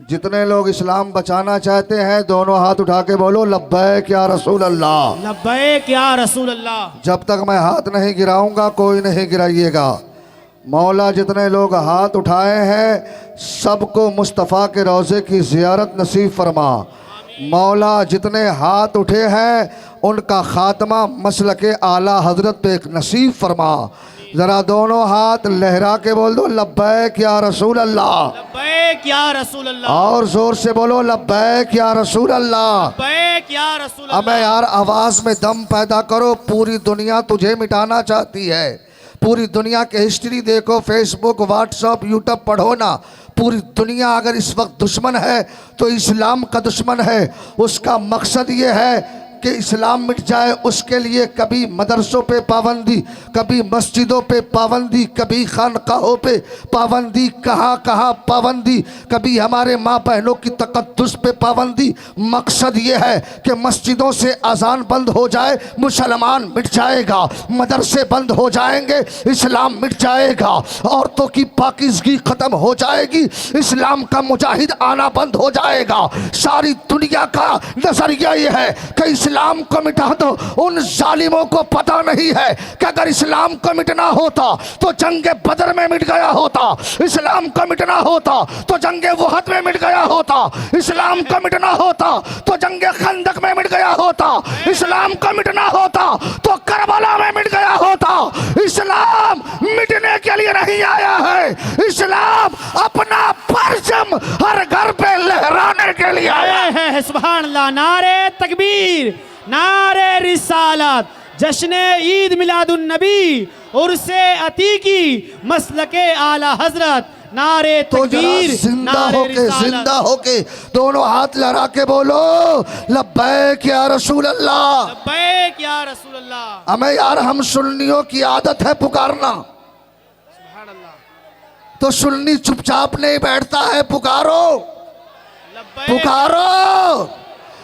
जितने लोग इस्लाम बचाना चाहते हैं दोनों हाथ उठा के बोलो लब्बैक या रसूल अल्लाह। लब्बैक या रसूल अल्लाह। जब तक मैं हाथ नहीं गिराऊंगा कोई नहीं गिराइएगा। मौला जितने लोग हाथ उठाए हैं सबको मुस्तफ़ा के रोज़े की ज़ियारत नसीब फरमा। मौला जितने हाथ उठे हैं उनका ख़ात्मा मसलके आला हज़रत पे एक नसीब फरमा। ज़रा दोनों हाथ लहरा के बोल दो लब्बैक या रसूल अल्लाह। लब्बैक या रसूल अल्लाह। और ज़ोर से बोलो लब्बैक या रसूल अल्लाह। लब्बैक या रसूल अल्लाह। अबे यार आवाज़ में दम पैदा करो। पूरी दुनिया तुझे मिटाना चाहती है। पूरी दुनिया के हिस्ट्री देखो, फेसबुक, व्हाट्सअप, यूट्यूब पढ़ो ना। पूरी दुनिया अगर इस वक्त दुश्मन है तो इस्लाम का दुश्मन है। उसका मकसद ये है कि इस्लाम मिट जाए। उसके लिए कभी मदरसों पे पाबंदी, कभी मस्जिदों पे पाबंदी, कभी खानकाहों पे पाबंदी, कहाँ कहाँ पाबंदी, कभी हमारे माँ बहनों की तकद्दुस पे पाबंदी। मकसद ये है कि मस्जिदों से अजान बंद हो जाए, मुसलमान मिट जाएगा। मदरसे बंद हो जाएंगे, इस्लाम मिट जाएगा। औरतों की पाकीज़गी ख़त्म हो जाएगी, इस्लाम का मुजाहिद आना बंद हो जाएगा। सारी दुनिया का नज़रिया ये है कि इस्लाम को मिटा दो। उन जालिमों को पता नहीं है कि अगर इस्लाम को मिटना होता तो जंगे बदर में मिट गया होता। इस्लाम को मिटना होता तो जंगे वहद में मिट गया होता। इस्लाम को मिटना होता तो जंगे खंदक में मिट गया होता। इस्लाम को मिटना होता तो करबला में मिट गया होता। इस्लाम मिटने के लिए नहीं आया है, इस्लाम अपना परचम हर घर पे लहराने के लिए आया है। सुभान अल्लाह। नारे तकबीर, नारे रिसालत, जश्न ईद मिलादुन नबी, उर्से अतीकी, मसलके आला हजरत। नारे तो तकबीर, जिंदा नारे होके रिसालत। जिंदा होके दोनों हाथ लहरा के बोलो लब्बैक या रसूल अल्लाह। लब्बैक या रसूल अल्लाह। हमें यार हम सुन्नियों की आदत है पुकारना, सुभान अल्लाह। तो सुन्नी चुपचाप नहीं बैठता है। पुकारो लब्बैक, पुकारो,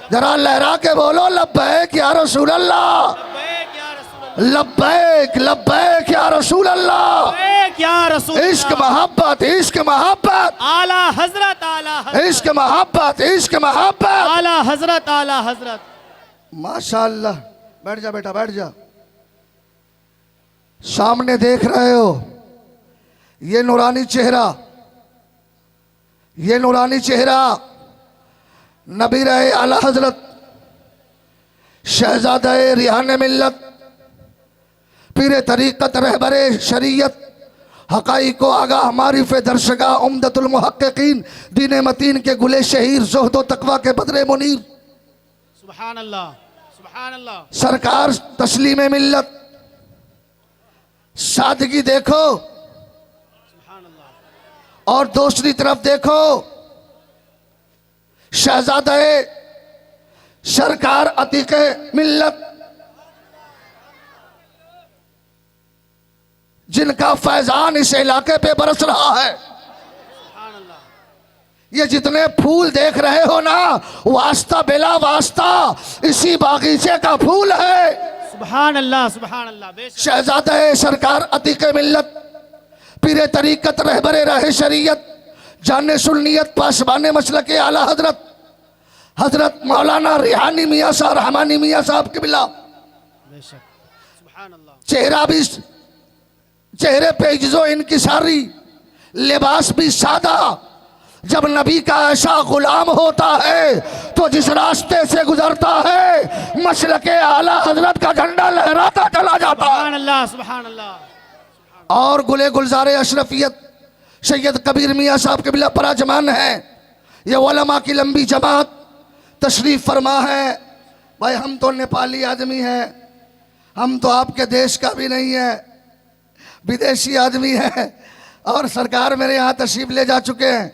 जरा लहरा के बोलो लब्बैक या रसूल अल्लाह। लब्बैक या रसूल अल्लाह। लब्बैक लब्बैक या रसूल अल्लाह। लब्बैक या रसूल अल्लाह। इश्क मोहब्बत, इश्क मोहब्बत, आला हजरत, आला हजरत, इश्क मोहब्बत, इश्क मोहब्बत। आला हजरत, आला हजरत। माशाअल्लाह। बैठ जा बेटा, बैठ जा। सामने देख रहे हो ये नूरानी चेहरा, ये नूरानी चेहरा नबी रहे आला हजरत शहजादे रिहान मिल्लत, पीरे तरीक़त, रहबरे शरीयत, हक़ाइक़ो आगाह, मारिफ़ दर्शगा, उम्दतुल मुहक्किकीन, दीन मतीन के गुले शहीर, ज़ुहद व तक़वा के बदरे मुनीर, सुभान अल्लाह, सुभान अल्लाह। सरकार तस्लीम मिल्लत। सादगी देखो सुभान अल्लाह। और दूसरी तरफ देखो शहजादे सरकार अतीके मिल्लत, जिनका फैजान इस इलाके पे बरस रहा है। सुभान अल्लाह। ये जितने फूल देख रहे हो ना, वास्ता बेला वास्ता इसी बागीचे का फूल है। सुभान अल्लाह, सुभान अल्लाह। बेशक शहजादे सरकार अतीके मिल्लत, पीरे तरीक़त, रहबरे रहे शरीयत, जाने सुन्नियत, पासबाने मसलके आला हजरत, हजरत मौलाना रिहानी मियाँ साहब, रहमानी मियाँ साहब के बिला। बेशक सुभान अल्लाह। चेहरा भी, चेहरे पे इज्जो इनकिसारी, लिबास भी सादा। जब नबी का ऐसा गुलाम होता है तो जिस रास्ते से गुजरता है मसलके आला हजरत का झंडा लहराता चला जाता है। सुभान अल्लाह, सुभान अल्लाह। और गुले गुलजारे अशरफियत सैयद कबीर मियाँ साहब के बिला पराजमान है। ये उलमा की लंबी जमात तशरीफ़ फरमा है। भाई हम तो नेपाली आदमी हैं, हम तो आपके देश का भी नहीं है, विदेशी आदमी है। और सरकार मेरे यहाँ तशरीफ़ ले जा चुके हैं।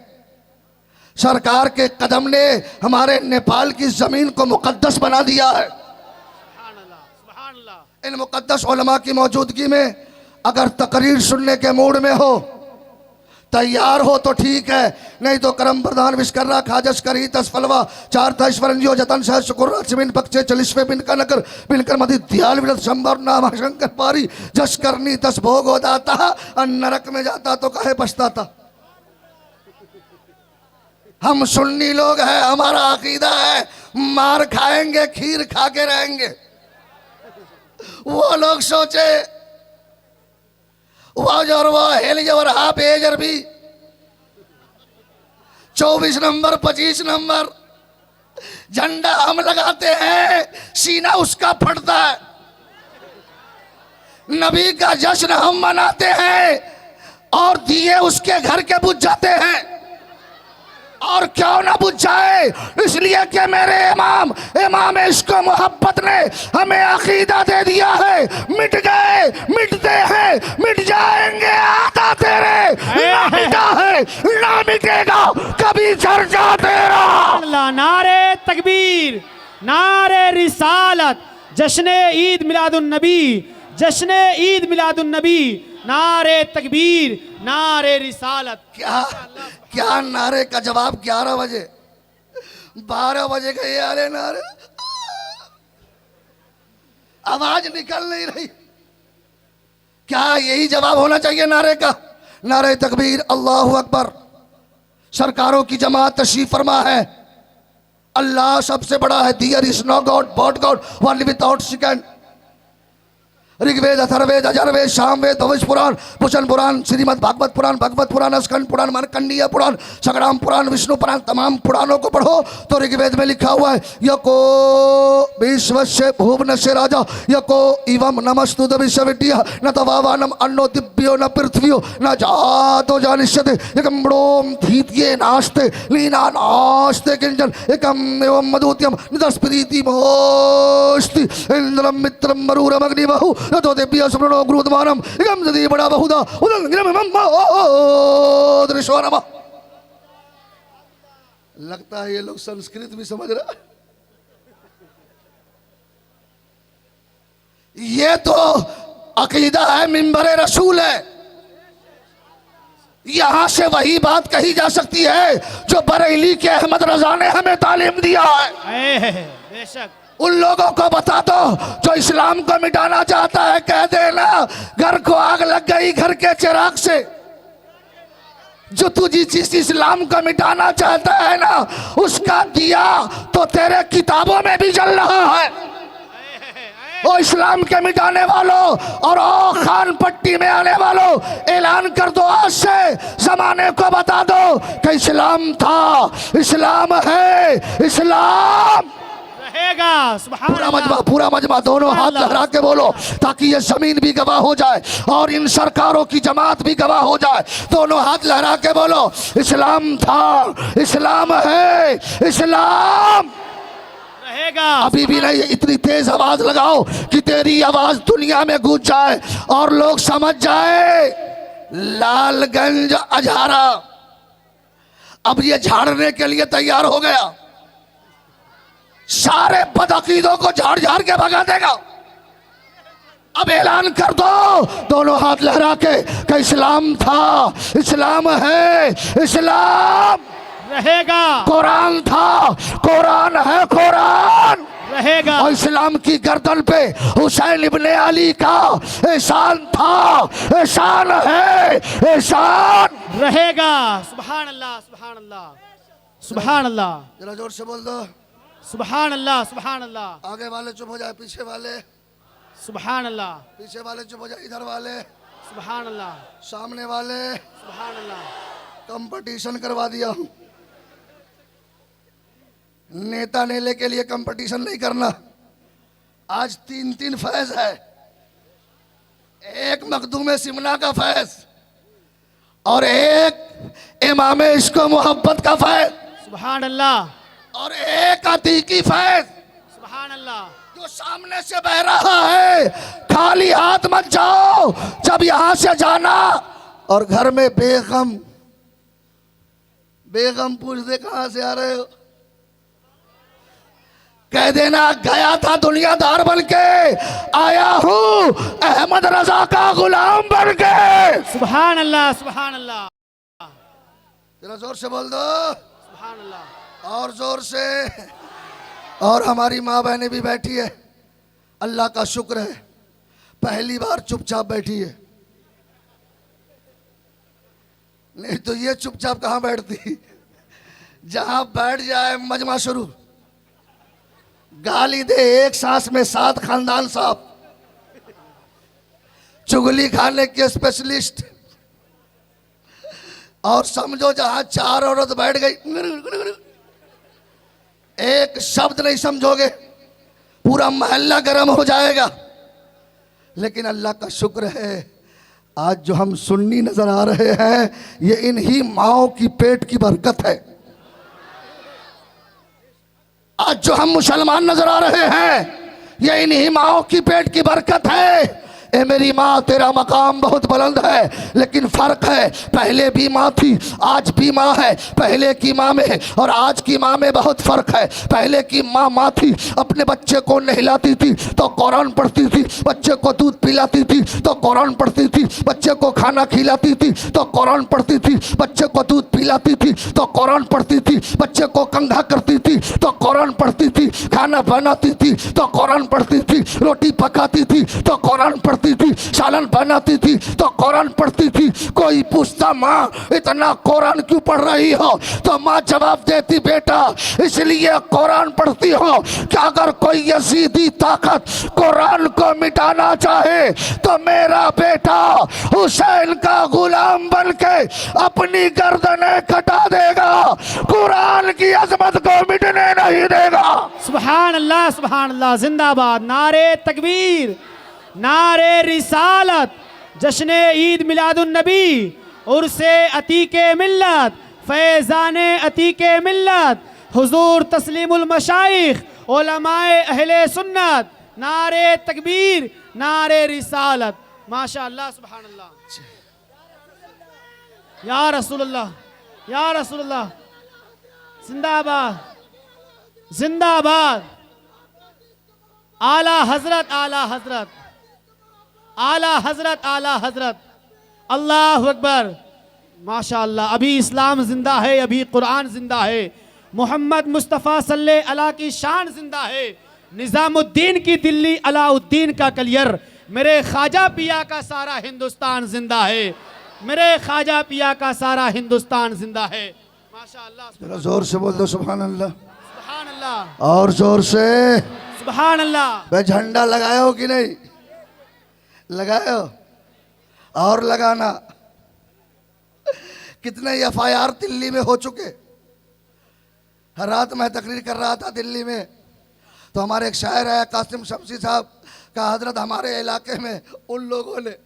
सरकार के कदम ने हमारे नेपाल की ज़मीन को मुक़द्दस बना दिया है। सुभान अल्लाह, सुभान अल्लाह। इन मुक़द्दस उलमा की मौजूदगी में अगर तकरीर सुनने के मूड में हो, तैयार हो तो ठीक है, नहीं तो करम प्रधान विश्वकर्रा खाजस करी तसफलवा चार था ईश्वरंजियो जतन सह शुक्र सिमिन पक्षे चलिस्वे बिन का नकर बिनकर मधि दयाल विरत शंबर नाम शंकर पारी जस करनी तस भोग हो दाता। नरक में जाता तो काहे पछताता। हम सुन्नी लोग हैं, हमारा अकीदा है मार खाएंगे खीर खा के रहेंगे। वो लोग सोचे वाजर वो हेल जवर हाफ एजर भी 24 नंबर 25 नंबर झंडा हम लगाते हैं, सीना उसका फटता है। नबी का जश्न हम मनाते हैं और दिए उसके घर के बुझ जाते हैं। और क्यों ना बुझ जाए, इसलिए कि मेरे इमाम इमाम इश्क मोहब्बत ने हमें अकीदा दे दिया है। मिट गए, मिटते हैं, मिट जाएंगे, आता तेरे ना मिटा है ना मिटेगा कभी चर्चा तेरा। अल्लाह, नारे तकबीर, नारे रिसालत, जश्न ईद मिलादुन नबी, जश्न ईद मिलादुन नबी, नारे तकबीर, नारे रिसालत। क्या नारे का जवाब 11 बजे 12 बजे का ये आले नारे, आवाज निकल नहीं रही। क्या यही जवाब होना चाहिए नारे का? नारे तकबीर, अल्लाहु अकबर। सरकारों की जमात तशरीफ फरमा है। अल्लाह सबसे बड़ा है। There is no god but god one without second. Rigveda, Atharvaveda, Yajurveda, Samaveda, Bhavishya Purana, Bhushan पुराण, श्रीमद् भागवत पुराण, स्कंद पुराण, मार्कंडेय पुराण, संग्राम पुराण, विष्णु पुराण, तमाम पुराणों को पढ़ो तो ऋग्वेद में लिखा हुआ है यको विश्वस्य भुवनस्य राजा यको इवम नमस्तुत विश्वविद्या न तवावानम अन्नो दिव्यो न पृथ्व्यो न जातो जानिष्यते एकम ब्रोम धीत्ये नास्ते लीना नास्ते किंचन एकम एवं मधुत्यम निदस्प्रीति मोस्ति इंद्रम मित्रम मरूरम अग्निबहु तो देव्य सुब्रणो गुरुद्वारम इगम जदी बड़ा बहुदा उदंग्रम मम्मा ओ दृश्वरमा। लगता है ये लोग संस्कृत भी समझ रहा। ये तो अकीदा है, मिंबर रसूल है। यहां से वही बात कही जा सकती है जो बरेली के अहमद रजा ने हमें तालीम दिया है। बेशक उन लोगों को बता दो जो इस्लाम को मिटाना चाहता है, कह देना घर को आग लग गई घर के चिराग से। जो तू जिस इस्लाम को मिटाना चाहता है ना, उसका दिया तो तेरे किताबों में भी जल रहा है। ओ इस्लाम के मिटाने वालों और ओ खान पट्टी में आने वालों, ऐलान कर दो आज से, जमाने को बता दो कि इस्लाम था, इस्लाम है, इस्लाम रहेगा। पूरा मजमा दोनों हाथ लहरा के बोलो ताकि ये जमीन भी गवाह हो जाए और इन सरकारों की जमात भी गवाह हो जाए। दोनों हाथ लहरा के बोलो इस्लाम था, इस्लाम है, इस्लाम रहेगा। अभी भी नहीं, इतनी तेज आवाज लगाओ कि तेरी आवाज दुनिया में गूंज जाए और लोग समझ जाए। लालगंज अजहारा अब ये झाड़ने के लिए तैयार हो गया। सारे बदअकीदों को झाड़ झाड़ के भगा देगा। अब ऐलान कर दो दोनों हाथ लहरा के कि इस्लाम था, इस्लाम है, इस्लाम रहेगा। कुरान था, कुरान है, कुरान रहेगा। और इस्लाम की गर्दन पे हुसैन इब्ने अली का एहसान था, एहसान है, एहसान रहेगा। सुभान अल्लाह, सुभान अल्लाह, सुभान अल्लाह। जरा जोर से बोल दो सुभान अल्लाह, सुभान अल्लाह। आगे वाले चुप हो जाए, पीछे वाले, सुभान अल्लाह, पीछे वाले चुप हो जाए, इधर वाले, सुभान अल्लाह, सामने वाले। सुभान अल्लाह। कंपटीशन करवा दिया। नेता नेले के लिए कंपटीशन नहीं करना। आज 3 फैज है। एक मखदूम सिमना का फैज और एक इमाम इश्क मोहब्बत का फैज सुभान अल्लाह, और एक अतीकी फैज सुभान अल्लाह। जो सामने से बह रहा है। खाली हाथ मत जाओ जब यहां से जाना और घर में बेगम बेगम पूछ दे कहां से आ रहे हो, कह देना गया था दुनियादार बन के, आया हूं अहमद रजा का गुलाम बन के। सुभान अल्लाह, सुभान अल्लाह। जरा जोर से बोल दो, सुभान अल्लाह। और जोर से। और हमारी माँ बहनें भी बैठी है, अल्लाह का शुक्र है, पहली बार चुपचाप बैठी है। नहीं तो ये चुपचाप कहाँ बैठती। जहां बैठ जाए मजमा शुरू, गाली दे एक सांस में 7 खानदान साहब, चुगली खाने के स्पेशलिस्ट, और समझो जहां 4 औरत बैठ गई, एक शब्द नहीं समझोगे, पूरा मोहल्ला गर्म हो जाएगा। लेकिन अल्लाह का शुक्र है आज जो हम सुन्नी नजर आ रहे हैं, ये इन्हीं माओ की पेट की बरकत है। आज जो हम मुसलमान नजर आ रहे हैं, ये इन्हीं माओ की पेट की बरकत है। ए मेरी माँ, तेरा मकाम बहुत बुलंद है, लेकिन फर्क है, पहले भी माँ थी, आज भी माँ है। पहले की माँ में और आज की माँ में बहुत फर्क है। पहले की माँ थी, अपने बच्चे को नहलाती थी तो कुरान पढ़ती थी, बच्चे को दूध पिलाती थी तो कुरान पढ़ती थी, बच्चे को खाना खिलाती थी तो कुरान पढ़ती थी, बच्चे को दूध पिलाती थी तो कुरान पढ़ती थी, बच्चे को कंघा करती थी तो कुरान पढ़ती थी, खाना बनाती थी तो कुरान पढ़ती थी, रोटी पकाती थी तो कुरान पढ़ती थी, सालन बनाती थी तो कुरान पढ़ती थी। कोई पूछता माँ इतना कुरान क्यों पढ़ रही हो, तो माँ जवाब देती बेटा इसलिए कुरान पढ़ती हो कि अगर कोई यजीदी ताकत कुरान को मिटाना चाहे तो मेरा बेटा हुसैन का गुलाम बनके अपनी गर्दनें कटा देगा, कुरान की अजमत को मिटने नहीं देगा। सुभान अल्लाह, जिंदाबाद। नारे तकबीर, नारे रिसालत, जश्न ईद मिलादुन नबी, उर्से अतीके मिल्लत, फैज़ाने अतीके मिल्लत, हुजूर तस्लीमुल मशाइख, उलमाए अहले सुन्नत। नारे तकबीर, नारे रिसालत। माशाअल्लाह, सुभान अल्लाह। या रसूलुल्लाह, या रसूलुल्लाह, जिंदाबाद, जिंदाबाद। आला हजरत, आला हजरत, आला हजरत, आला हजरत। अल्लाह अकबर। माशाअल्लाह। अभी इस्लाम जिंदा है, अभी कुरान जिंदा है, मोहम्मद मुस्तफ़ा सल्लल्लाहु अलैहि की शान जिंदा है, निज़ामुद्दीन की दिल्ली, अलाउद्दीन का कलियर, मेरे ख्वाजा पिया का सारा हिंदुस्तान जिंदा है, मेरे ख्वाजा पिया का सारा हिंदुस्तान जिंदा है। माशाअल्लाह। जरा जोर से बोल दो सुभान अल्लाह। सुभान अल्लाह, और जोर से। सुभान अल्लाह। भाई झंडा लगाए हो कि नहीं लगाए हो? और लगाना। कितने एफआईआर दिल्ली में हो चुके। हर रात मैं तकरीर कर रहा था दिल्ली में, तो हमारे एक शायर है कासिम शमसी साहब का, हजरत हमारे इलाके में उन लोगों ने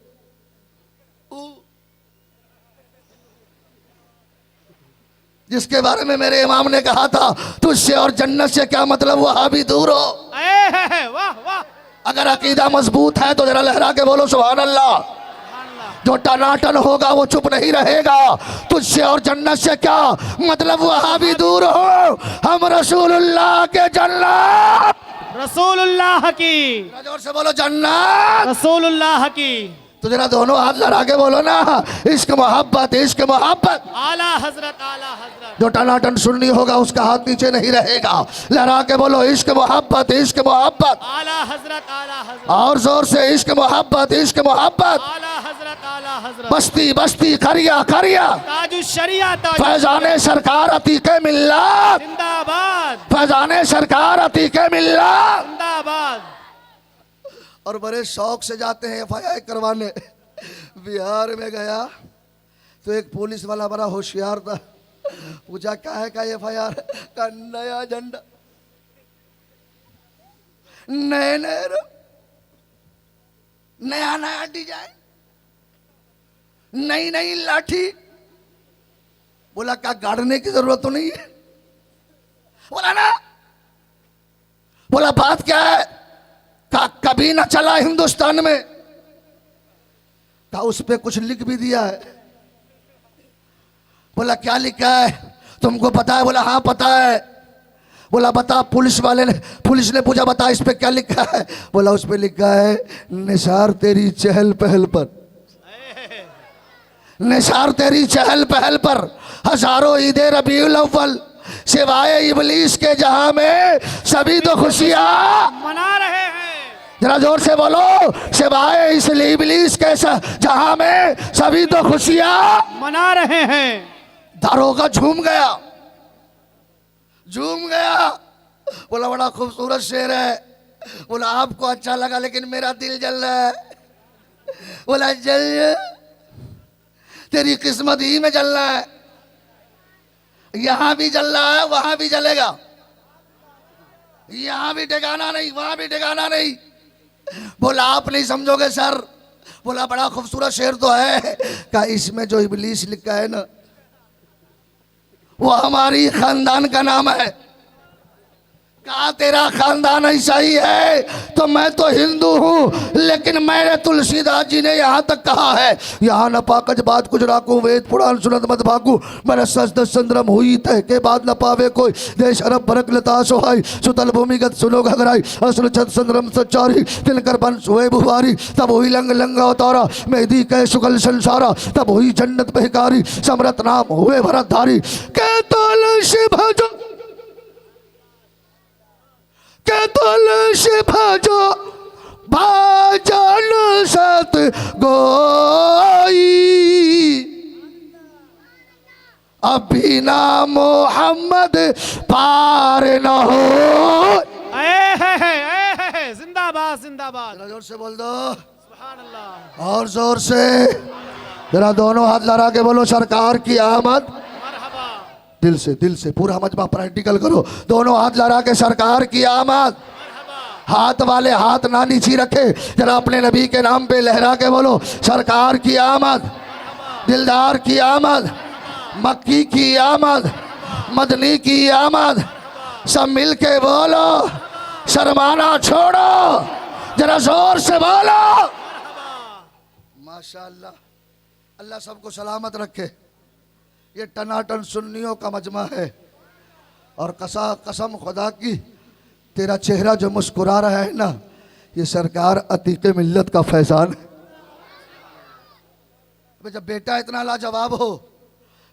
जिसके बारे में मेरे इमाम ने कहा था तुझसे और जन्नत से क्या मतलब, वहां भी दूर हो। वाह वाह। अगर अकीदा मजबूत है तो जरा लहरा के बोलो सुभान अल्लाह। जो टनाटन होगा वो चुप नहीं रहेगा। तुझसे और जन्नत से क्या मतलब, वहां भी दूर हो, हम रसूलुल्लाह के जन्नत, रसूलुल्लाह की, जोर से बोलो जन्नत रसूलुल्लाह की। तो जरा दोनों हाथ लड़ा के बोलो ना, इश्क मोहब्बत, इश्क मोहब्बत। आला हजरत, आला हजरत। जो टनाटन सुन्नी होगा उसका हाथ नीचे नहीं रहेगा। लहरा के बोलो इश्क मोहब्बत, इश्क मोहब्बत। आला हजरत, आला हजरत। और जोर से इश्क मोहब्बत, इश्क मोहब्बत। आला हजरत, आला हजरत। बस्ती बस्ती करिया करिया, ताजु शरिया, ताजु फैजाने सरकार अतीके मिल्लत, जिंदाबाद, फैजाने सरकार अतीके मिल्लत। जिंदाबाद। और बड़े शौक से जाते हैं एफआईआर करवाने। बिहार में गया तो एक पुलिस वाला बड़ा होशियार था, पूछा क्या है का एफआईआर का, नया झंडा, नए नए नया नया डिजाइन, नई नई लाठी। बोला क्या गाड़ने की जरूरत तो नहीं है? बोला ना। बोला बात क्या है? कभी ना चला हिंदुस्तान में। उस पे कुछ लिख भी दिया है। बोला क्या लिखा है तुमको पता है? बोला हाँ पता है। बोला बता। पुलिस ने पूछा बता इस पे क्या लिखा है? बोला उस पे लिखा है निसार तेरी चहल पहल पर, निसार तेरी चहल पहल पर हजारों ईदे रबीउल अव्वल सिवाय इबलीस के जहां में सभी तो खुशियां मना रहे हैं। जरा जोर से बोलो, सिवाय इसलिए इबलीस के जहां में सभी तो खुशियां मना रहे हैं। दारोगा झूम गया। झूम गया। बोला बड़ा खूबसूरत शेर है। बोला आपको अच्छा लगा लेकिन मेरा दिल जल रहा है। बोला जल, तेरी किस्मत ही में जल रहा है, यहां भी जल रहा है वहां भी जलेगा, यहां भी ठिकाना नहीं वहां भी ठिकाना नहीं। बोला आप नहीं समझोगे सर। बोला बड़ा खूबसूरत शेर तो है। कहा इसमें जो इबलीस लिखा है ना वो हमारी खानदान का नाम है। कहा तेरा खानदान ऐसा ही है तो मैं तो हिंदू हूँ, लेकिन मेरे तुलसीदास जी ने यहाँ तक कहा है, यहाँ न पाकज बात कुछ राखू, वेद पुराण सुनत मत भागू, मेरे सजद संद्रम हुई तह के बाद न पावे कोई, देश अरब भरक लता सोहाई, सुतल भूमिगत सुनो घगराई, असुर छत संद्रम सच्चारी, तिनकर बंश हुए बुहारी, तब हुई लंग लंगा उतारा, मेहदी कह शुगल संसारा, तब हुई जन्नत बहकारी, समरत नाम हुए भरतधारी, के तुलसी भजो के तुलसी भजो भजन सत गोई, अभी ना मोहम्मद पार न हो। जिंदाबाद जिंदाबाद। जरा जोर से बोल दो, सुभान अल्लाह। और जोर से जरा दोनों हाथ लड़ा के बोलो सरकार की आमद। मरहबा। दिल से पूरा मजमा प्रैक्टिकल करो। दोनों हाथ लड़ा के सरकार की आमद। हाथ वाले हाथ ना नीचे रखे, जरा अपने नबी के नाम पे लहरा के बोलो सरकार की आमद, दिलदार की आमद, मक्की की आमद, मदनी की आमद। सब मिल के बोलो, शर्माना छोड़ो, जरा जोर से बोलो। माशाअल्लाह, अल्लाह सबको सलामत रखे। ये टनाटन सुन्नियों का मजमा है और कसम खुदा की तेरा चेहरा जो मुस्कुरा रहा है ना, ये सरकार अतीक मिल्लत का फैजान है। जब बेटा इतना लाजवाब हो,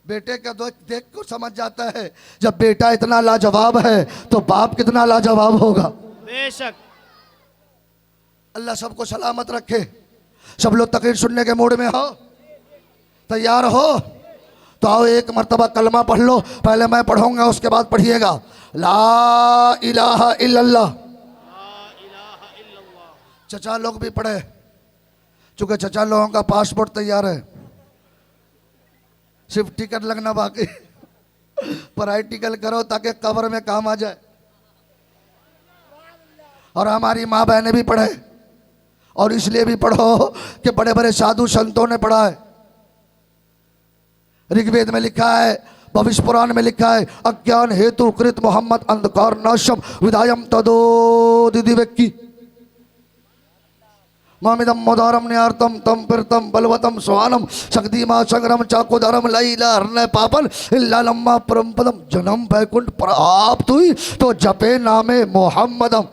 बेटे का देख को समझ जाता है, जब बेटा इतना लाजवाब है तो बाप कितना लाजवाब होगा। बेशक। अल्लाह सबको सलामत रखे। सब लोग तकरीर सुनने के मूड में हो, तैयार हो तो आओ एक मर्तबा कलमा पढ़ लो। पहले मैं पढ़ूंगा उसके बाद पढ़िएगा। ला इलाहा इल्लल्लाह। चचा लोग भी पढ़े, चूंकि चचा लोगों का पासपोर्ट तैयार है, सिर्फ टिकट लगना बाकी। प्रैक्टिकल करो ताकि कब्र में काम आ जाए। और हमारी माँ बहनें भी पढ़े, और इसलिए भी पढ़ो कि बड़े बड़े साधु संतों ने पढ़ा है। ऋग्वेद में लिखा है, भविष्य पुराण में लिखा है, अज्ञान हेतु कृत मोहम्मद अंधकार नाशम विदायम तदो दिदिवेक्की मामिदम मोदारम न्यार्तम तम पिरतम बलवतम स्वानम शक्तिमा संग्रम चाकोदारम लैला हरने पापन इल्ला लम्मा परमपदम जन्म बैकुंठ प्राप्त हुई तो जपे नामे मोहम्मदम।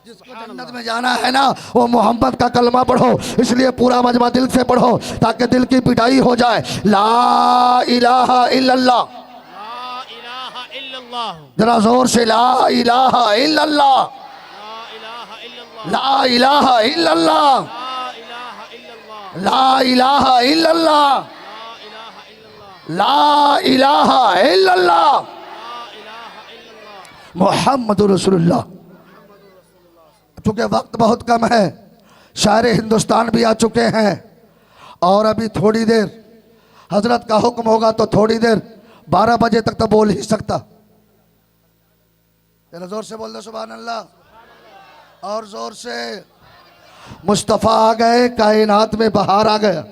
जिसको जन्नत में जाना है ना वो मोहम्मद का कलमा पढ़ो। इसलिए पूरा मजमा दिल से पढ़ो ताकि दिल की पिटाई हो जाए। ला इलाहा इल्लल्लाह। ला इलाहा इल्लल्लाह। जरा जोर से ला इलाहा इल्लल्लाह। ला इलाहा इल्लल्लाह। ला इलाहा इल्लल्लाह। ला इलाहा इल्लल्लाह। मोहम्मद रसूलुल्लाह। चूंकि वक्त बहुत कम है, शायर हिंदुस्तान भी आ चुके हैं और अभी थोड़ी देर हजरत का हुक्म होगा तो थोड़ी देर 12 बजे तक तो बोल ही सकता। जरा जोर से बोल दो सुभान अल्लाह। और जोर से मुस्तफ़ा आ गए, कायनात में बहार आ गया।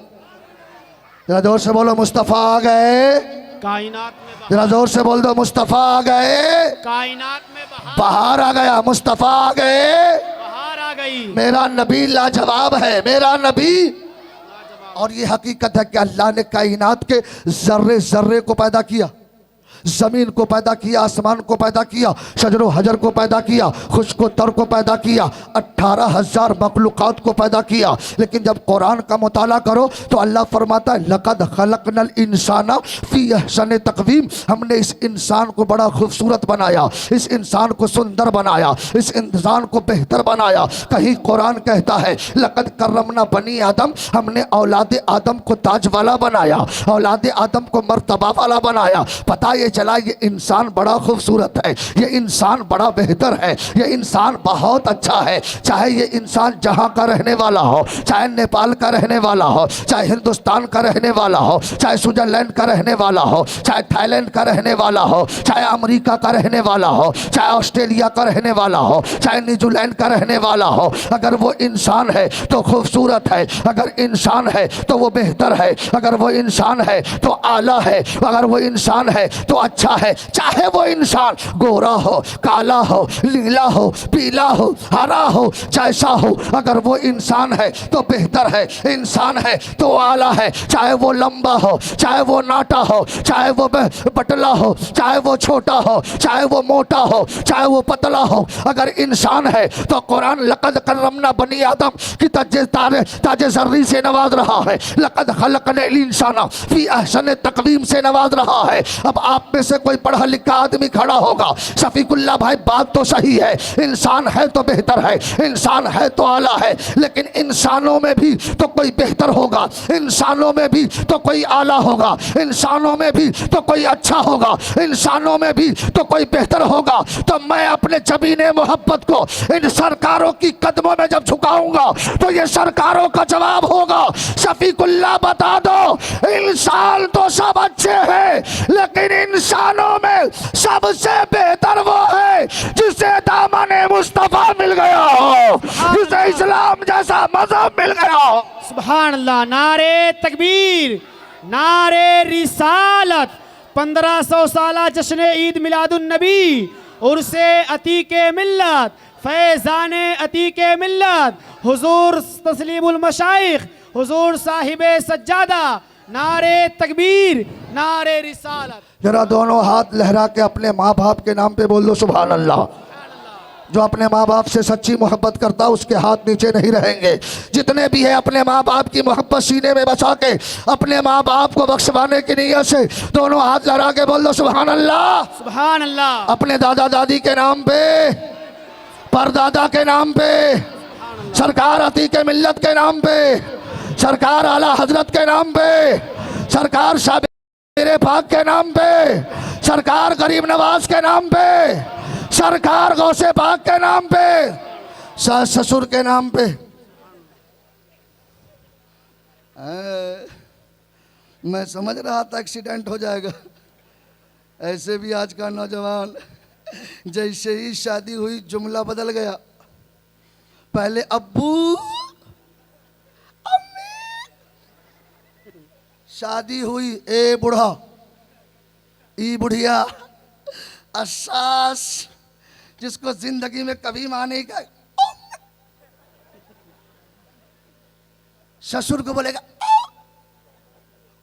जरा जोर से बोलो मुस्तफ़ा आ गए, कायनात में जरा जोर से बोल दो मुस्तफ़ा आ गए, कायनात में बहार आ गया। मुस्तफ़ा आ गए, बहार आ गई। मेरा नबी लाजवाब है, मेरा नबी। और ये हकीकत है कि अल्लाह ने कायनात के जर्रे जर्रे को पैदा किया, ज़मीन को पैदा किया, आसमान को पैदा किया, शजरो हजर को पैदा किया, खुश्को तर को पैदा किया, 18,000 मखलूक़ात को पैदा किया। लेकिन जब कुरान का मुताला करो तो अल्लाह फरमाता है लक़द खलक़नल इंसाना फ़ी अहसन तक़वीम। हमने इस इंसान को बड़ा खूबसूरत बनाया, इस इंसान को सुंदर बनाया, इस इंसान को बेहतर बनाया। कहीं कुरान कहता है लक़द करमना बनी आदम, हमने औलाद आदम को ताज वाला बनाया, औलाद आदम को मर्तबा वाला बनाया। पता ये चला ये इंसान बड़ा खूबसूरत है, ये इंसान बड़ा बेहतर है, ये इंसान बहुत अच्छा है। चाहे ये इंसान जहाँ का रहने वाला हो, चाहे नेपाल का रहने वाला हो, चाहे हिंदुस्तान का रहने वाला हो, चाहे स्विट्जरलैंड का रहने वाला हो, चाहे थाईलैंड का रहने वाला हो, चाहे अमेरिका का रहने वाला हो, चाहे ऑस्ट्रेलिया का रहने वाला हो, चाहे न्यूजीलैंड का रहने वाला हो, अगर वो इंसान है तो खूबसूरत है, अगर इंसान है तो वो बेहतर है, अगर वो इंसान है तो आला है, अगर वो इंसान है तो अच्छा है। चाहे वो इंसान गोरा हो, काला हो, नीला हो, पीला हो, हरा हो, जैसा हो, अगर वो इंसान है तो बेहतर है, इंसान है तो आला है। चाहे वो लंबा हो, चाहे वो नाटा हो, चाहे वो पतला हो, चाहे वो छोटा हो, चाहे वो मोटा हो, चाहे वो पतला हो, अगर इंसान है तो कुरान लक़द करमना बनी आदम की ताजे जर्री से नवाज रहा है, लक़द खलक़नल इंसाना फी अहसन तक़वीम से नवाज रहा है। अब आप में से कोई पढ़ा लिखा आदमी खड़ा होगा, शफीकुल्ला भाई बात तो सही है, इंसान है तो बेहतर है, इंसान है तो आला है, लेकिन इंसानों में भी तो कोई बेहतर होगा, इंसानों में भी तो कोई आला होगा, इंसानों में भी तो कोई अच्छा होगा, इंसानों में भी तो कोई बेहतर होगा। तो मैं अपने जबीने मोहब्बत को इन सरकारों की कदमों में जब झुकाऊंगा तो ये सरकारों का जवाब होगा, शफीकुल्ला बता दो, इंसान तो सब अच्छे हैं, लेकिन इंसानों में सबसे बेहतर वो है जिसे दामने मुस्तफा मिल गया हो, जिसे इस्लाम जैसा मजहब मिल गया हो। सुभान अल्लाह। नारे तकबीर, नारे रिसालत। 1500 साला जश्न ईद मिलादुन नबी, उर्से अतीके मिल्लत, फैज़ाने अतीके मिल्लत, हुजूर तस्लीमुल मशाइख, हुजूर साहिबे सज्जादा। नारे तकबीर, नारे रिसालत। जरा दोनों हाथ लहरा के अपने माँ बाप के नाम पे बोल दो सुभान अल्लाह। जो अपने माँ बाप से सच्ची मोहब्बत करता उसके हाथ नीचे नहीं रहेंगे। जितने भी है अपने माँ बाप की मोहब्बत सीने में बचा के अपने माँ बाप को बख्शवाने की नीयत से दोनों हाथ लहरा के बोल दो सुभान अल्लाह। सुभान अल्लाह। अपने दादा दादी के नाम पे, परदादा के नाम पे, सरकार अतीके मिल्लत के नाम पे, सरकार आला हजरत के नाम पे, सरकार शाबिर पाक के नाम पे, सरकार गरीब नवाज के नाम पे, सरकार गौसे पाक के नाम पे, सास ससुर के नाम पे। मैं समझ रहा था एक्सीडेंट हो जाएगा, ऐसे भी आज का नौजवान जैसे ही शादी हुई जुमला बदल गया। पहले अब्बू अम्मी, शादी हुई ए बूढ़ा, ई बुढ़िया, असास, जिसको जिंदगी में कभी मां नहीं कहा, ससुर को बोलेगा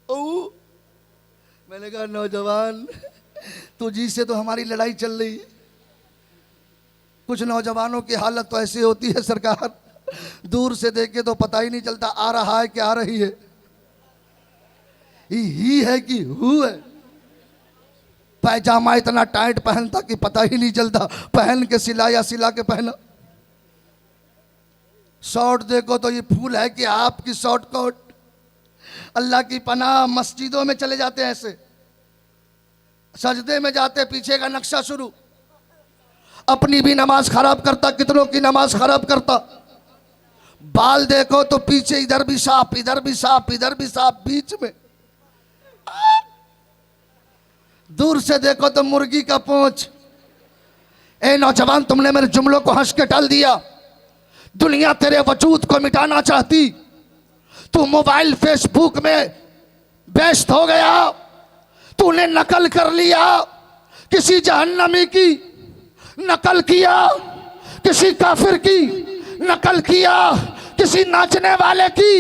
ओ। मैंने कहा नौजवान तुझी से तो हमारी लड़ाई चल रही है। कुछ नौजवानों की हालत तो ऐसी होती है सरकार, दूर से देखे तो पता ही नहीं चलता आ रहा है कि आ रही है, ही है कि हु है। पैजामा इतना टाइट पहनता कि पता ही नहीं चलता पहन के सिला या सिला के पहना। शॉर्ट देखो तो ये फूल है कि आपकी शॉर्ट कोट। अल्लाह की पनाह, मस्जिदों में चले जाते हैं ऐसे, सजदे में जाते पीछे का नक्शा शुरू, अपनी भी नमाज खराब करता, कितनों की नमाज खराब करता। बाल देखो तो पीछे इधर भी सांप, इधर भी सांप, इधर भी सांप, बीच में। दूर से देखो तो मुर्गी का पूंछ। ए नौजवान, तुमने मेरे जुमलों को हंस के टाल दिया। दुनिया तेरे वजूद को मिटाना चाहती, तू मोबाइल फेसबुक में व्यस्त हो गया, तूने नकल कर लिया, किसी जहन्नमी की नकल किया, किसी काफिर की नकल किया, किसी नाचने वाले की।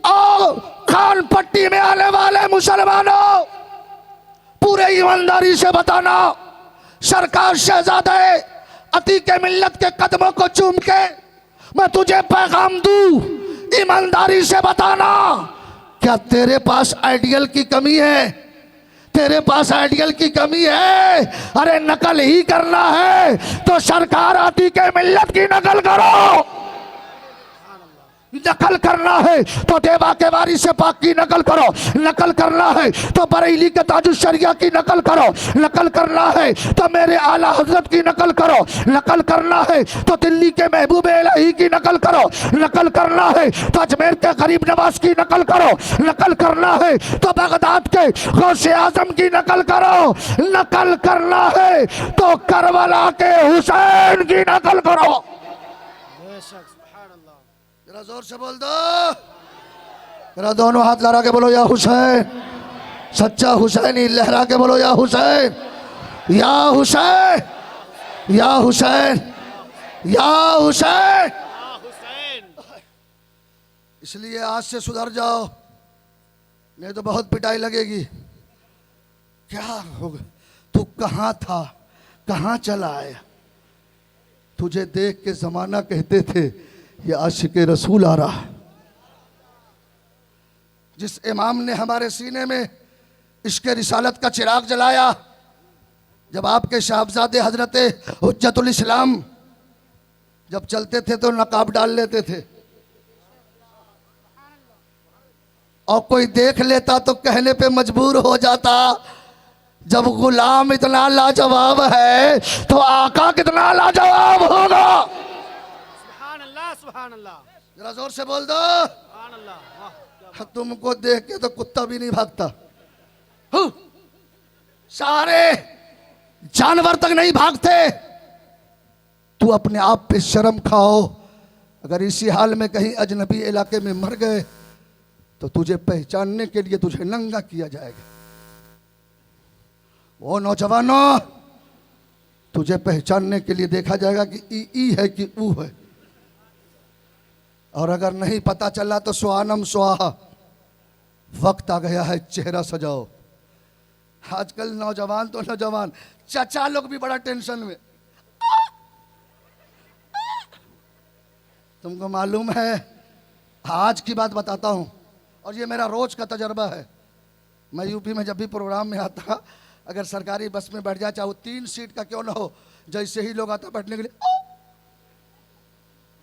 और खान पट्टी में आने वाले मुसलमानों, पूरे ईमानदारी से बताना, सरकार शहजादे अतीके मिल्लत के कदमों को चूम के मैं तुझे पैगाम दूं, ईमानदारी से बताना, क्या तेरे पास आइडियल की कमी है? तेरे पास आइडियल की कमी है? अरे नकल ही करना है तो सरकार अतीके मिल्लत की नकल करो। नकल करना है तो देवा के वारी से पाक की नकल करो, नकल करना है तो बरेली के ताजुल शरिया की नकल करो, नकल करना है तो मेरे आला हजरत की नकल करो, नकल करना है तो दिल्ली के महबूब इलाही की नकल करो, नकल करना है तो अजमेर के गरीब नवाज की नकल करो, नकल करना है तो बगदाद के गौसे आजम की नकल करो, नकल करना है तो करबला के हुसैन की नकल करो। जरा जोर से बोल दो, जरा दोनों हाथ लहरा के बोलो या हुसैन, सच्चा हुसैनी लहरा के बोलो या हुसैन, या हुसैन, या हुसैन, या हुसैन। इसलिए आज से सुधर जाओ, नहीं तो बहुत पिटाई लगेगी। क्या होगा, तू कहाँ था, कहाँ चला आया? तुझे देख के जमाना कहते थे ये आशिक रसूल आ रहा। जिस इमाम ने हमारे सीने में इश्क रिसालत का चिराग जलाया, जब आपके साहबजादे हजरत हुज्जतुल इस्लाम जब चलते थे तो नकाब डाल लेते थे, और कोई देख लेता तो कहने पे मजबूर हो जाता, जब गुलाम इतना लाजवाब है तो आका कितना लाजवाब होगा। सुभान अल्लाह, जरा जोर से बोल दो। सुभान अल्लाह। तुमको देख के तो कुत्ता भी नहीं भागता, सारे जानवर तक नहीं भागते। तू अपने आप पे शर्म खाओ। अगर इसी हाल में कहीं अजनबी इलाके में मर गए तो तुझे पहचानने के लिए तुझे नंगा किया जाएगा। वो नौजवानों, तुझे पहचानने के लिए देखा जाएगा कि ई है कि ऊ है, और अगर नहीं पता चला तो स्वानम स्वाहा, वक्त आ गया है चेहरा सजाओ। आजकल नौजवान तो नौजवान, चाचा लोग भी बड़ा टेंशन में। तुमको मालूम है, आज की बात बताता हूं, और ये मेरा रोज का तजर्बा है। मैं यूपी में जब भी प्रोग्राम में आता, अगर सरकारी बस में बैठ जाए, चाहे वो 3 सीट का क्यों ना हो, जैसे ही लोग आता बैठने के लिए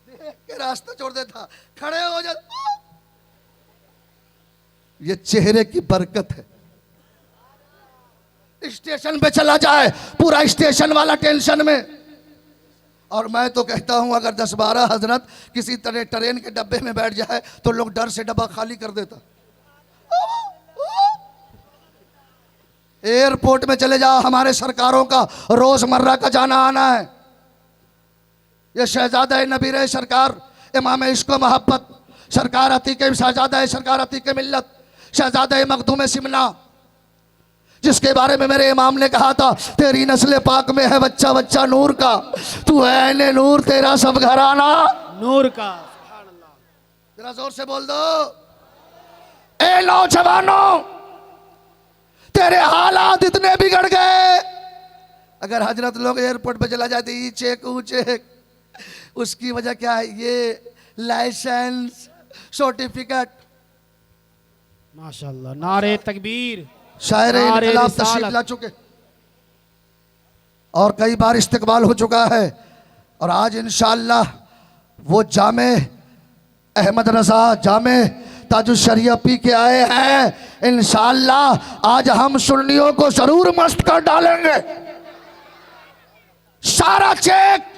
देख के रास्ता छोड़ देता, खड़े हो जाता। ये चेहरे की बरकत है। स्टेशन पे चला जाए, पूरा स्टेशन वाला टेंशन में। और मैं तो कहता हूं, अगर 10-12 हजरत किसी तरह ट्रेन के डब्बे में बैठ जाए तो लोग डर से डब्बा खाली कर देता। एयरपोर्ट में चले जाओ, हमारे सरकारों का रोजमर्रा का जाना आना है। ये शहजादा नबी रहे सरकार, इमाम इश्क व मोहब्बत, सरकार अतीक शहजादा सरकार अतीक मिल्लत, शहजादा मखदूम सिमना, जिसके बारे में मेरे इमाम ने कहा था, तेरी नस्ल पाक में है बच्चा बच्चा नूर का, तू है ने नूर, तेरा सब घराना नूर का। जरा जोर से बोल दो। ए नौजवानों, तेरे हालात इतने बिगड़ गए, अगर हजरत लोग एयरपोर्ट पे चला जाते, ई चेक ऊ चेक, उसकी वजह क्या है? ये लाइसेंस, सर्टिफिकेट। माशाअल्लाह, नारे तकबीर, शायर इनकलाब तशरीफ ला चुके, और कई बार इस्तकबाल हो चुका है। और आज इंशाअल्लाह वो जामे अहमद रजा, जामे ताजुल शरिया पी के आए हैं। इंशाअल्लाह आज हम सुन्नियों को जरूर मस्त कर डालेंगे। सारा चेक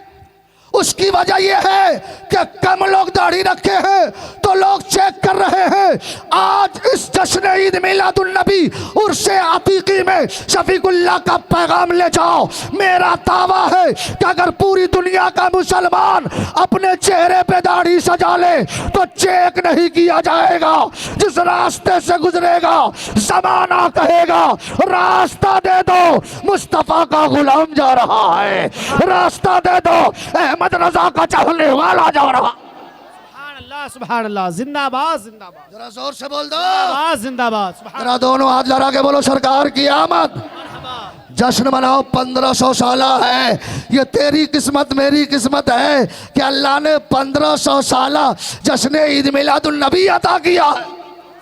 उसकी वजह यह है कि कम लोग दाढ़ी रखे हैं तो लोग चेक कर रहे हैं। आज इस जश्न ईद मिलादुन नबी उर्से अतीकी में शफीकुल्लाह का पैगाम ले जाओ। मेरा दावा है कि अगर पूरी दुनिया का मुसलमान अपने चेहरे पे दाढ़ी सजा ले तो चेक नहीं किया जाएगा। जिस रास्ते से गुजरेगा जमाना कहेगा रास्ता दे दो, मुस्तफा का गुलाम जा रहा है, रास्ता दे दो, अहमद रजा का चाहने वाला जा रहा। सुभान अल्लाह, सुभान अल्लाह, जिंदाबाद जिंदाबाद। जरा जोर से बोल दो, जिंदाबाद जिंदाबाद। सुभान जरा दोनों हाथ लगा के बोलो सरकार की आमद। अल्लाह। जश्न मनाओ, 1500 साला है। ये तेरी किस्मत मेरी किस्मत है कि अल्लाह ने 1500 साला जश्न ईद मिलादुन नबी अता किया।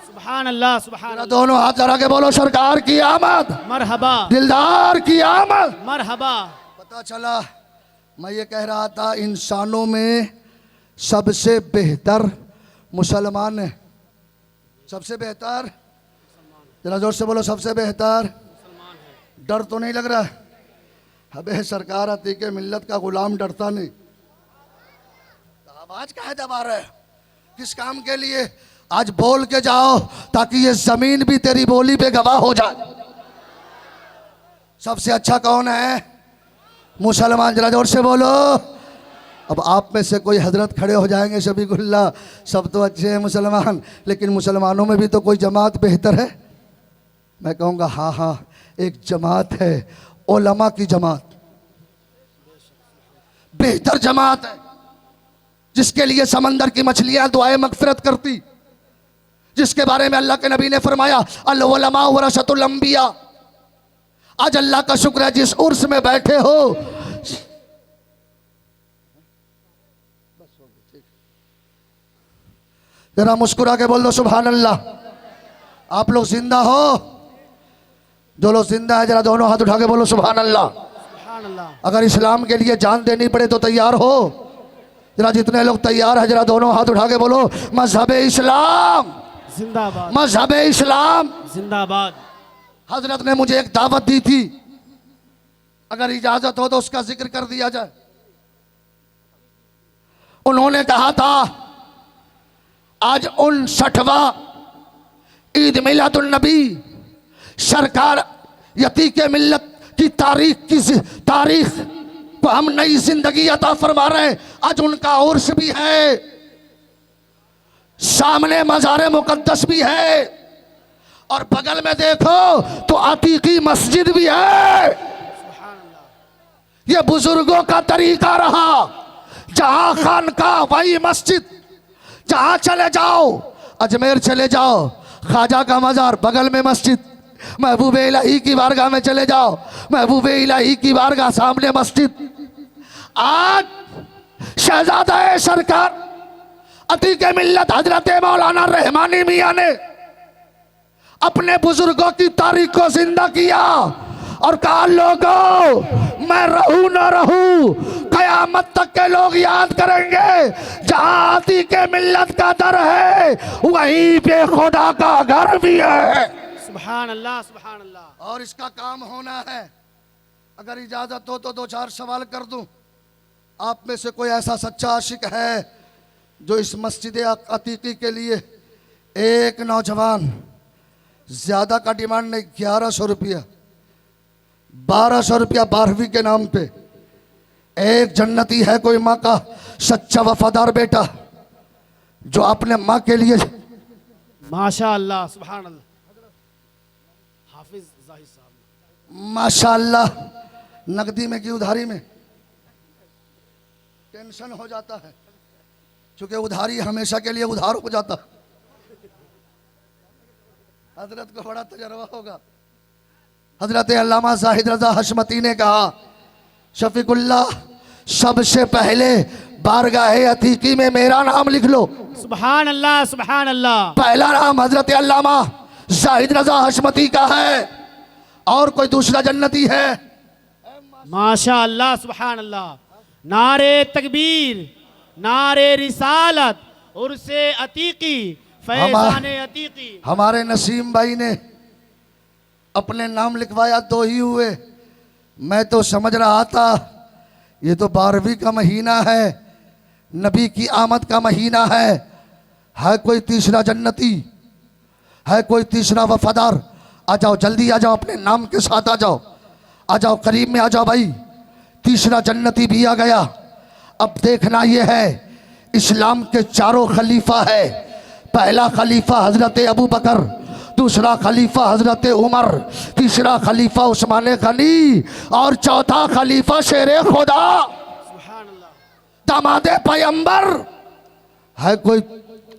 सुभान अल्लाह, सुभान जरा अल्लाह। दोनों हाथ लगा के बोलो सरकार की आमद, मरहबा, दिलदार की आमद। मरहबा। पता चला, मैं ये कह रहा था, इंसानों में सबसे बेहतर मुसलमान है सबसे बेहतर, जरा जोर से बोलो सबसे बेहतर। डर तो नहीं लग रहा है? अबे सरकार अतीक मिल्लत का गुलाम डरता नहीं। आवाज काहे दबा रहे? किस काम के लिए? आज बोल के जाओ ताकि ये जमीन भी तेरी बोली पे गवाह हो जाए। सबसे अच्छा कौन है? मुसलमान। जरा जोर से बोलो। अब आप में से कोई हजरत खड़े हो जाएंगे, शफीकुल्लाह सब तो अच्छे हैं मुसलमान, लेकिन मुसलमानों में भी तो कोई जमात बेहतर है। मैं कहूँगा हाँ हाँ, एक जमात है, उलमा की जमात बेहतर जमात है, जिसके लिए समंदर की मछलियां दुआएं मगफिरत करती, जिसके बारे में अल्लाह के नबी ने फरमाया अल उलमा वरसतुल अंबिया। आज अल्लाह का शुक्र है जिस उर्स में बैठे हो, जरा मुस्कुरा के बोल दो सुभान अल्लाह। आप लोग जिंदा हो? जो लोग जिंदा है जरा दोनों हाथ उठा के बोलो सुभान अल्लाह। सुभान अल्लाह। अगर इस्लाम के लिए जान देनी पड़े तो तैयार हो? जरा जितने लोग तैयार है जरा दोनों हाथ उठा के बोलो मजहब इस्लाम जिंदाबाद, मजहब इस्लाम जिंदाबाद। हजरत ने मुझे एक दावत दी थी, अगर इजाजत हो तो उसका जिक्र कर दिया जाए। उन्होंने कहा था आज 59वां ईद मिलादुन नबी, सरकार यतीक मिल्लत की तारीख को हम नई जिंदगी अता फरमा रहे हैं। आज उनका उर्स भी है, सामने मज़ार मुकद्दस भी है, और बगल में देखो तो अतीकी मस्जिद भी है। ये बुजुर्गों का तरीका रहा, जहां खानका वही मस्जिद, जहां चले जाओ, अजमेर चले जाओ ख्वाजा का मज़ार बगल में मस्जिद, महबूब इलाही की बारगाह में चले जाओ महबूब इलाही की बारगाह सामने मस्जिद। आज शहजादा सरकार अतीक मिल्लत हजरत मौलाना रहमानी मियां ने अपने बुजुर्गों की तारीख को जिंदा किया और कहा लोगों मैं रहूं ना रहूं, कयामत तक के लोग याद करेंगे जहां अतीक मिल्लत का दर है वहीं पे खुदा का घर भी है। सुभान अल्लाह, सुभान अल्लाह। और इसका काम होना है। अगर इजाजत हो तो 2-4 सवाल कर दूं। आप में से कोई ऐसा सच्चा आशिक है जो इस मस्जिद अतीकी के लिए एक नौजवान, ज्यादा का डिमांड नहीं, 1100 रुपया 1200 रुपया 12वीं के नाम पे, एक जन्नती है कोई माँ का सच्चा वफादार बेटा जो अपने माँ के लिए माशा अल्लाह, सुभान अल्लाह। हाफिज जाहिद साहब माशाअल्लाह, नकदी में की उधारी में टेंशन हो जाता है, क्योंकि उधारी हमेशा के लिए उधार हो जाता। हजरत को बड़ा तजर्बा होगा। हजरत अल्लामा जाहिद रजा हशमती ने कहा शफीकुल्लाह सबसे पहले बारगाह अतीकी में मेरा नाम लिख लो। सुभान अल्लाह, सुभान अल्लाह। पहला नाम हजरत अल्लामा जाहिद रजा हशमती का है, और कोई दूसरा जन्नती है? माशा अल्लाह, सुभान अल्लाह। नारे तकबीर, नारे रिसालत, उर्से अतीकी, फैज़ाने अतीकी। हमारे नसीम भाई ने अपने नाम लिखवाया 2 ही हुए। मैं तो समझ रहा था ये तो 12वीं का महीना है, नबी की आमद का महीना है कोई तीसरा जन्नती, है कोई तीसरा वफादार? आ जाओ, जल्दी आ जाओ, अपने नाम के साथ आ जाओ, आ जाओ, करीब में आ जाओ भाई। तीसरा जन्नती भी आ गया। अब देखना ये है, इस्लाम के 4 खलीफा है। पहला खलीफा हजरत अबू बकर, दूसरा खलीफा हजरत उमर, तीसरा खलीफा उस्मान गनी, और चौथा खलीफा शेरे खुदा दामादे पैगंबर। है कोई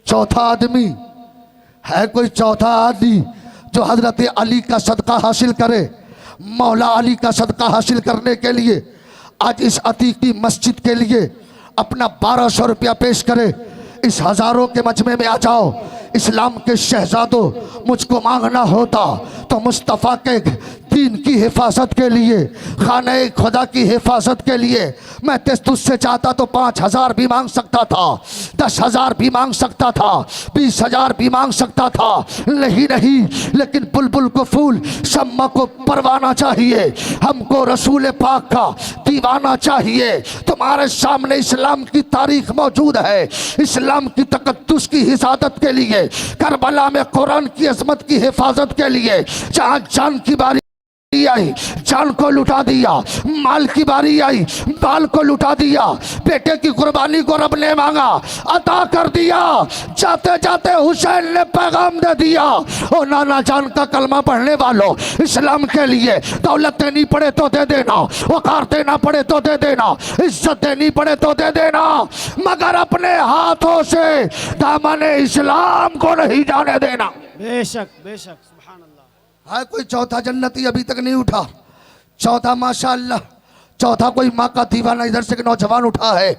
चौथा आदमी? है कोई चौथा आदमी जो हजरत अली का सदका हासिल करे? मौला अली का सदका हासिल करने के लिए आज इस अतीकी मस्जिद के लिए अपना 1200 रुपया पेश करे। इस हजारों के मजमे में आ जाओ। इस्लाम के शहजादों, मुझको मांगना होता तो मुस्तफ़ा के दीन की हिफाजत के लिए, खाने खुदा की हिफाजत के लिए मैं तुझसे चाहता तो 5,000 भी मांग सकता था, 10,000 भी मांग सकता था, 20,000 भी मांग सकता था। नहीं, लेकिन बुलबुल को फूल, शम्मा को परवाना चाहिए, हमको रसूल पाक का दीवाना चाहिए। तुम्हारे सामने इस्लाम की तारीख मौजूद है, इस्लाम की तकद्दुस की हिफाजत के लिए, करबला में कुरान की अजमत की हिफाजत के लिए, जहाँ जान की बारी आई जान को लुटा दिया, माल की बारी आई माल को लुटा दिया, बेटे की कुर्बानी को रब ने मांगा अता कर दिया। जाते जाते हुसैन ने पैगाम दे दिया, ओ नाना जान का कलमा पढ़ने वालों, इस्लाम के लिए दौलत देनी पड़े तो दे देना, वकार देना पड़े तो दे देना, इज्जत देनी पड़े तो दे देना, मगर अपने हाथों से दामन इस्लाम को नहीं जाने देना। बेशक बेशक, सुभान अल्लाह। है कोई चौथा जन्नती अभी तक नहीं उठा? चौथा माशाअल्लाह, चौथा कोई माँ का दीवाना इधर से नौजवान उठा है,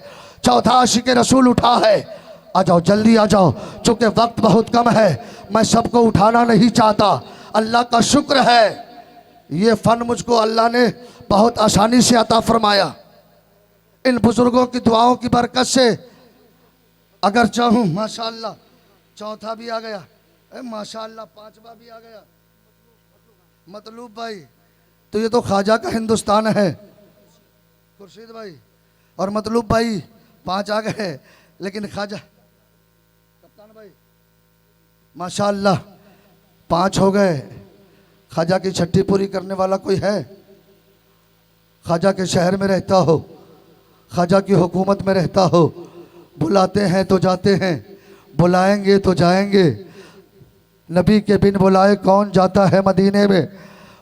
चौथा आशिक रसूल उठा है। आ जाओ, जल्दी आ जाओ, चूंकि वक्त बहुत कम है, मैं सबको उठाना नहीं चाहता। अल्लाह का शुक्र है, ये फन मुझको अल्लाह ने बहुत आसानी से अता फरमाया। इन बुजुर्गों की दुआओं की बरकत से अगर चाहूँ, माशाअल्लाह चौथा भी आ गया, माशाअल्लाह पांचवा भी आ गया। मतलूब भाई, तो ये तो ख्वाजा का हिंदुस्तान है, खुर्शीद भाई और मतलूब भाई 5 आ गए, लेकिन ख्वाजा कप्तान भाई माशाअल्लाह 5 हो गए। ख्वाजा की छठी पूरी करने वाला कोई है? ख्वाजा के शहर में रहता हो, ख्वाजा की हुकूमत में रहता हो, बुलाते हैं तो जाते हैं, बुलाएंगे तो जाएंगे। नबी के बिन बुलाए कौन जाता है मदीने में?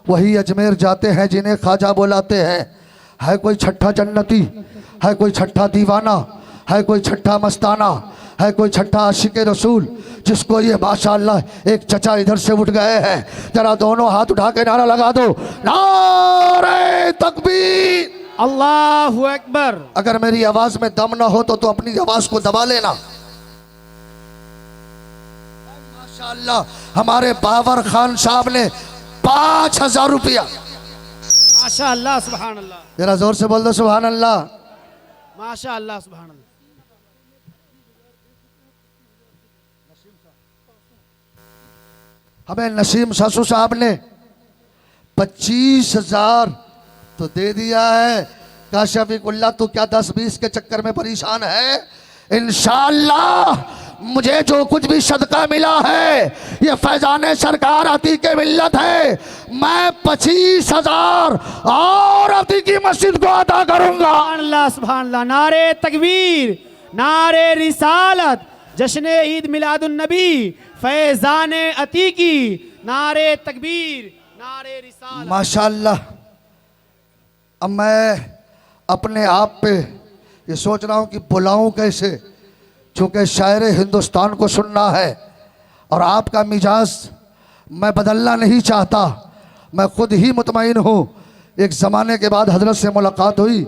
वही अजमेर जाते हैं जिन्हें ख्वाजा बुलाते हैं। है कोई छठा जन्नती? है कोई छठा दीवाना? है कोई छठा मस्ताना? है कोई छठा आशिक रसूल जिसको ये माशाअल्लाह एक चचा इधर से उठ गए हैं? जरा दोनों हाथ उठा के नारा लगा दो, नारे तकबीर, अल्लाहु अकबर। अगर मेरी आवाज में दम ना हो तो अपनी आवाज को दबा लेना। माशाअल्लाह हमारे बाबर खान साहब ने 5,000 रुपया, माशाअल्लाह सुभान अल्लाह, जरा जोर से बोल दो सुभान अल्लाह। माशाअल्लाह सुभान अल्लाह। हमें नसीम सासू साहब ने 25,000 तो दे दिया है। काशफिकुल्ला तो क्या 10-20 के चक्कर में परेशान है? इंशाअल्लाह मुझे जो कुछ भी सदका मिला है ये फैजान सरकार अतीक मिल्लत है, मैं 25,000 और अतीक मस्जिद को अदा करूंगा। सुभान अल्लाह सुभान अल्लाह। नारे तकबीर, नारे रिसालत, जश्न ईद मिलादुन नबी, फैजान अतीकी, नारे तकबीर, नारे रिसालत। माशाअल्लाह। अब मैं अपने आप पे ये सोच रहा हूँ कि बुलाऊं कैसे, चूँकि शायर हिंदुस्तान को सुनना है और आपका मिजाज मैं बदलना नहीं चाहता। मैं खुद ही मुतमईन हूँ, एक ज़माने के बाद हजरत से मुलाकात हुई,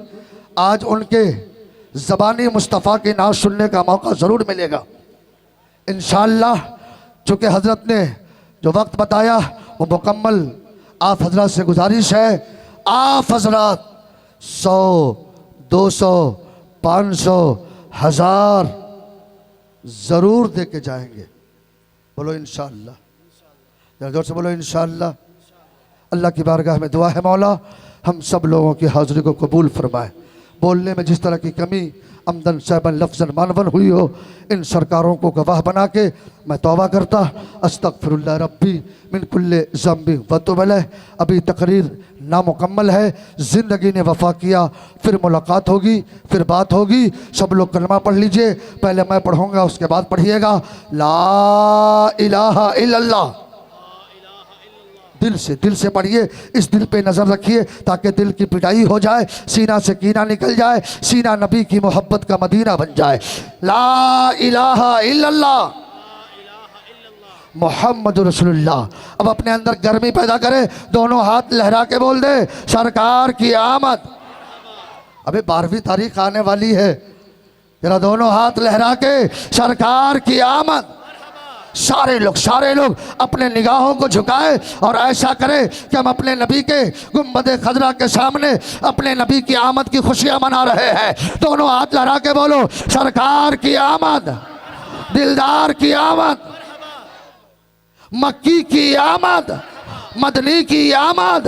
आज उनके ज़बानी मुस्तफ़ा की नात सुनने का मौका ज़रूर मिलेगा इंशाअल्लाह। चूँकि हजरत ने जो वक्त बताया वो मुकम्मल आप हजरत से गुजारिश है, आप हजरत 100, 200, 500, 1000 ज़रूर दे के जाएंगे। बोलो इंशाअल्लाह, जरा जोर से बोलो इंशाअल्लाह। अल्लाह की बारगाह में दुआ है, मौला हम सब लोगों की हाज़िरी को कबूल फरमाए। बोलने में जिस तरह की कमी अमदन सहबन लफ्ज़न मानवन हुई हो, इन सरकारों को गवाह बना के मैं तौबा करता, अस्तगफिरुल्लाह रब्बी मिन कुल्ले ज़म्बी व तुब अलैह। अभी तकरीर नामुकम्मल है, ज़िंदगी ने वफ़ा किया, फिर मुलाकात होगी, फिर बात होगी। सब लोग कलमा पढ़ लीजिए, पहले मैं पढ़ूँगा उसके बाद पढ़िएगा। ला इलाहा इल्लल्लाह, दिल से पढ़िए, इस दिल पे नज़र रखिए ताकि दिल की पिटाई हो जाए, सीना से कीना निकल जाए, सीना नबी की मोहब्बत का मदीना बन जाए। ला इलाहा इल्लल्लाह मोहम्मद रसूलुल्लाह। अब अपने अंदर गर्मी पैदा करे, दोनों हाथ लहरा के बोल दे, सरकार की आमद। अबे 12वीं तारीख आने वाली है, जरा दोनों हाथ लहरा के सरकार की आमद। सारे लोग अपने निगाहों को झुकाए और ऐसा करें कि हम अपने नबी के गुंबद खजरा के सामने अपने नबी की आमद की खुशियां मना रहे हैं। दोनों हाथ लहरा के बोलो, सरकार की आमद, दिलदार की आमद, मक्की की आमद, मदनी की आमद।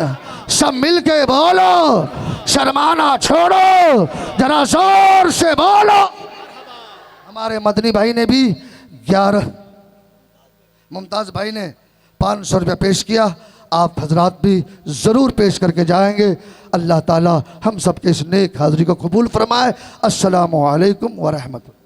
सब मिलके बोलो, शर्माना छोड़ो, जरा जोर से बोलो। हमारे मदनी भाई ने भी 11, मुमताज़ भाई ने 500 रुपया पेश किया। आप हजरात भी ज़रूर पेश करके जाएंगे। अल्लाह ताला हम सबके इस नेक हाज़री को कबूल फरमाए। अस्सलामु अलैकुम व रहमतुल्लाह।